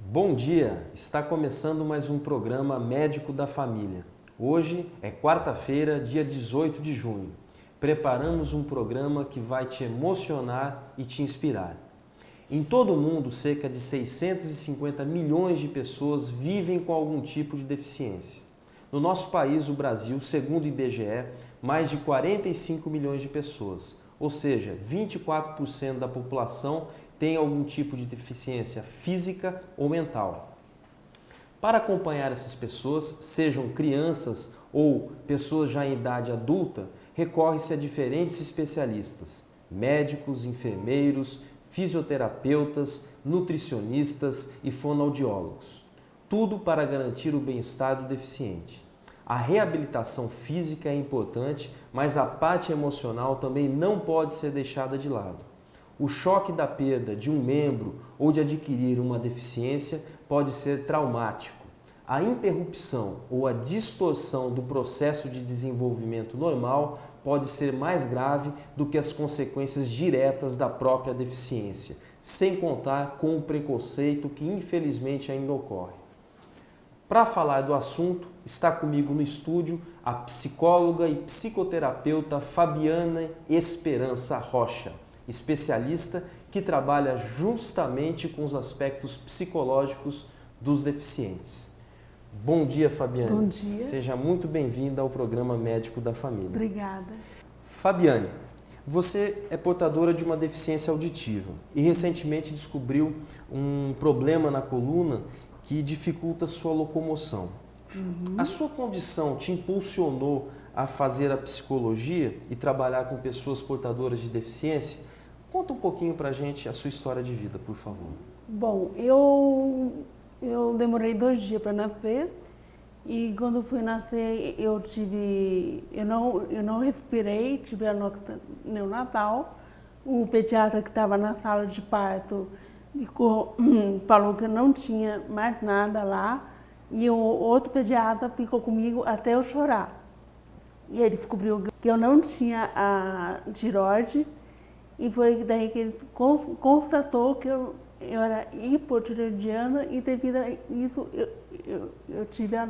Bom dia! Está começando mais um programa Médico da Família. Hoje é quarta-feira, dia 18 de junho. Preparamos um programa que vai te emocionar e te inspirar. Em todo o mundo, cerca de 650 milhões de pessoas vivem com algum tipo de deficiência. No nosso país, o Brasil, segundo o IBGE, mais de 45 milhões de pessoas, ou seja, 24% da população tem algum tipo de deficiência física ou mental. Para acompanhar essas pessoas, sejam crianças ou pessoas já em idade adulta, recorre-se a diferentes especialistas, médicos, enfermeiros, fisioterapeutas, nutricionistas e fonoaudiólogos. Tudo para garantir o bem-estar do deficiente. A reabilitação física é importante, mas a parte emocional também não pode ser deixada de lado. O choque da perda de um membro ou de adquirir uma deficiência pode ser traumático. A interrupção ou a distorção do processo de desenvolvimento normal pode ser mais grave do que as consequências diretas da própria deficiência, sem contar com o preconceito que infelizmente ainda ocorre. Para falar do assunto, está comigo no estúdio a psicóloga e psicoterapeuta Fabiana Esperança Rocha, especialista que trabalha justamente com os aspectos psicológicos dos deficientes. Bom dia, Fabiane. Bom dia. Seja muito bem-vinda ao programa Médico da Família. Obrigada. Fabiane, você é portadora de uma deficiência auditiva e recentemente descobriu um problema na coluna que dificulta sua locomoção. A sua condição te impulsionou a fazer a psicologia e trabalhar com pessoas portadoras de deficiência? Conta um pouquinho pra gente a sua história de vida, por favor. Bom, eu demorei 2 dias para nascer e quando fui nascer eu não respirei, tive anóxia neonatal. O pediatra que estava na sala de parto falou que não tinha mais nada lá e o outro pediatra ficou comigo até eu chorar. E ele descobriu que eu não tinha a tireoide. E foi daí que ele constatou que eu era hipotireoidiana e devido a isso eu tive a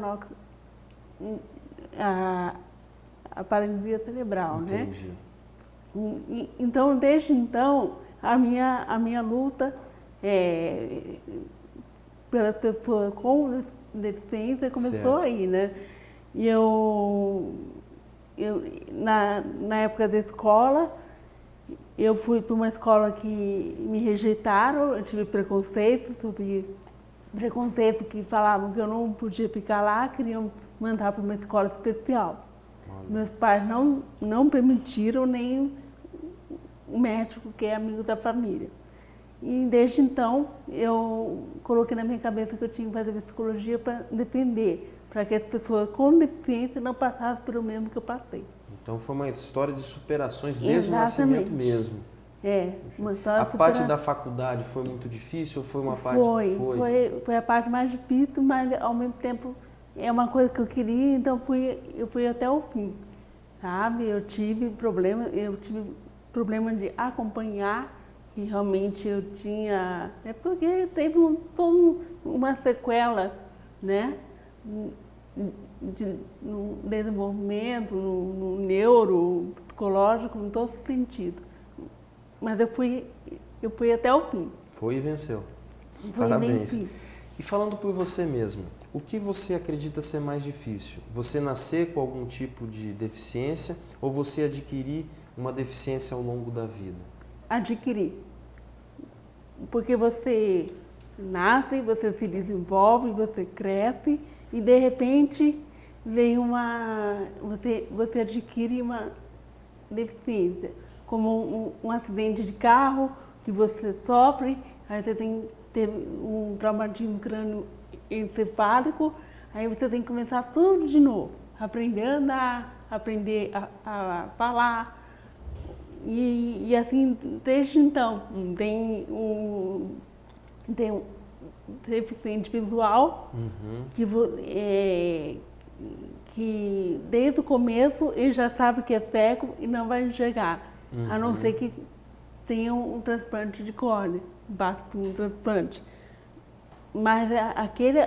paralisia cerebral, Entendi. né? Então, desde então, a minha luta pelas pessoas com deficiência começou aí, né? E na época da escola, eu fui para uma escola que me rejeitaram, eu tive preconceito que falavam que eu não podia ficar lá, queriam mandar para uma escola especial. Olha. Meus pais não permitiram, nem o médico que é amigo da família. E desde então eu coloquei na minha cabeça que eu tinha que fazer psicologia para defender, para que as pessoas com deficiência não passassem pelo mesmo que eu passei. Então foi uma história de superações desde o nascimento mesmo. Uma história A parte da faculdade foi muito difícil ou foi uma parte que foi a parte mais difícil, mas ao mesmo tempo é uma coisa que eu queria, então eu fui até o fim, sabe? Eu tive problema de acompanhar, que realmente eu tinha, porque teve toda uma sequela, né? No desenvolvimento, no neuro, psicológico, em todo sentido. Mas eu fui até o fim. Foi e venceu. Foi Parabéns. bem fim. E falando por você mesmo, o que você acredita ser mais difícil? Você nascer com algum tipo de deficiência ou você adquirir uma deficiência ao longo da vida? Adquirir. Porque você nasce, você se desenvolve, você cresce e de repente vem você adquire uma deficiência, como um acidente de carro que você sofre, aí você tem que ter um traumatismo crânioencefálico, aí você tem que começar tudo de novo, aprender a andar, aprender a falar. E assim, desde então, tem um deficiente visual, que desde o começo ele já sabe que é cego e não vai enxergar, a não ser que tenha um transplante de córnea, basta um transplante. Mas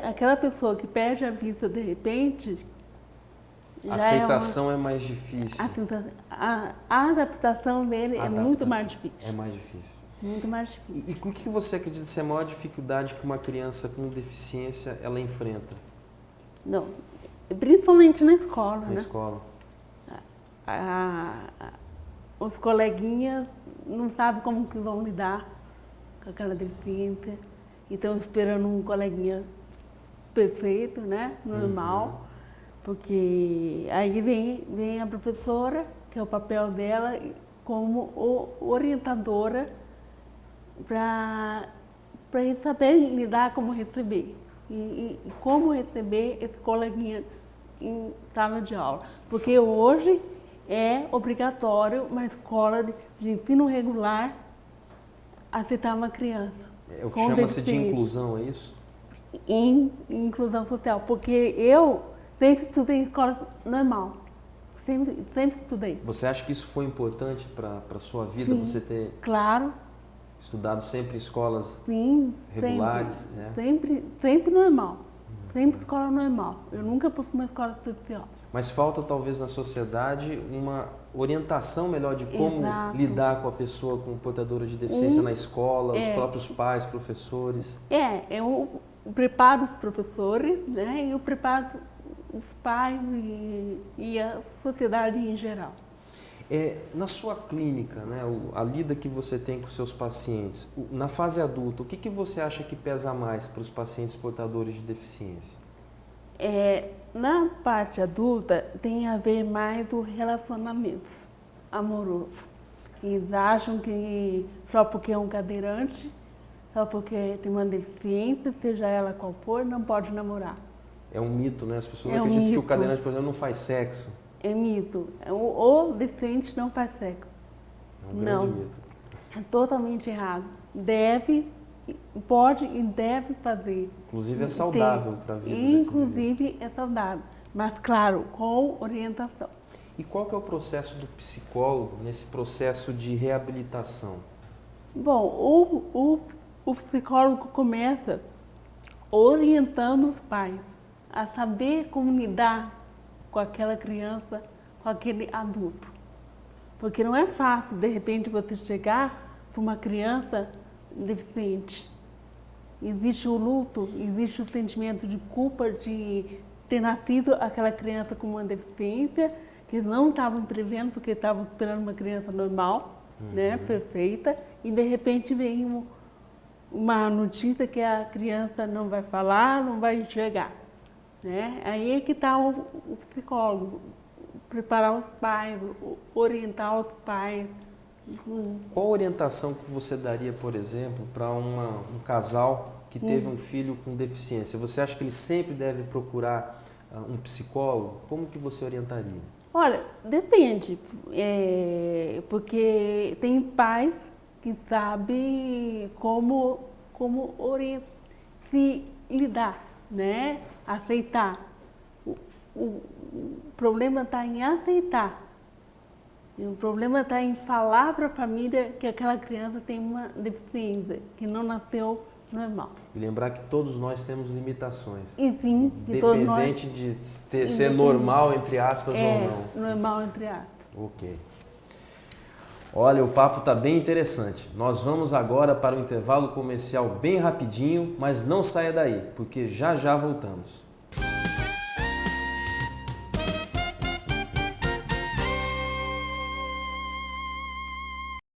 aquela pessoa que perde a vista de repente, A aceitação é mais difícil. A adaptação dele é muito mais difícil. É mais difícil. Muito mais difícil. E o que você acredita ser a maior dificuldade que uma criança com deficiência ela enfrenta? Não, principalmente na escola, Na escola. Os coleguinhas não sabem como que vão lidar com aquela deficiência. E estão esperando um coleguinha perfeito, né? Normal. Porque aí vem a professora, que é o papel dela, como orientadora, para ele saber lidar como receber. E como receber esse coleguinha em sala de aula. Porque hoje é obrigatório uma escola de ensino regular aceitar uma criança. É o que chama-se de inclusão, é isso? Em inclusão social. Porque eu sempre estudei em escola normal. Sempre estudei. Você acha que isso foi importante para a sua vida? Sim, você ter claro. Estudado sempre em escolas Sim, regulares? Sempre normal. Sempre escola normal. Eu nunca fui para uma escola especial. Mas falta talvez na sociedade uma orientação melhor de como lidar com a pessoa com portadora de deficiência na escola, os próprios pais, professores. É o preparo dos professores, né, e o preparo dos pais e a sociedade em geral. Na sua clínica, né, a lida que você tem com seus pacientes, na fase adulta, o que você acha que pesa mais para os pacientes portadores de deficiência? Na parte adulta tem a ver mais o relacionamento amoroso. Eles acham que só porque é um cadeirante, só porque tem uma deficiência, seja ela qual for, não pode namorar. É um mito, né? As pessoas acreditam que o cadeirante, por exemplo, não faz sexo. É mito. O deficiente não faz sexo. É um grande mito. É totalmente errado. Pode e deve fazer. Inclusive é saudável para a vida. Inclusive é saudável. Mas, claro, com orientação. E qual que é o processo do psicólogo nesse processo de reabilitação? Bom, o psicólogo começa orientando os pais a saber como lidar com aquela criança, com aquele adulto. Porque não é fácil, de repente, você chegar para uma criança deficiente. Existe o luto, existe o sentimento de culpa de ter nascido aquela criança com uma deficiência, que não estavam prevendo, porque estavam esperando uma criança normal, né, perfeita, e de repente vem uma notícia que a criança não vai falar, não vai enxergar. Né? Aí é que está o psicólogo, preparar os pais, orientar os pais. Qual orientação que você daria, por exemplo, para um casal que teve um filho com deficiência? Você acha que ele sempre deve procurar um psicólogo? Como que você orientaria? Olha, depende, porque tem pais que sabem como se lidar, né? Aceitar. O problema está em aceitar. O problema está em falar para a família que aquela criança tem uma deficiência, que não nasceu normal. E lembrar que todos nós temos limitações. E sim, independente de ser normal, entre aspas, ou não. Normal, entre aspas. Ok. Olha, o papo está bem interessante. Nós vamos agora para o intervalo comercial bem rapidinho, mas não saia daí, porque já já voltamos.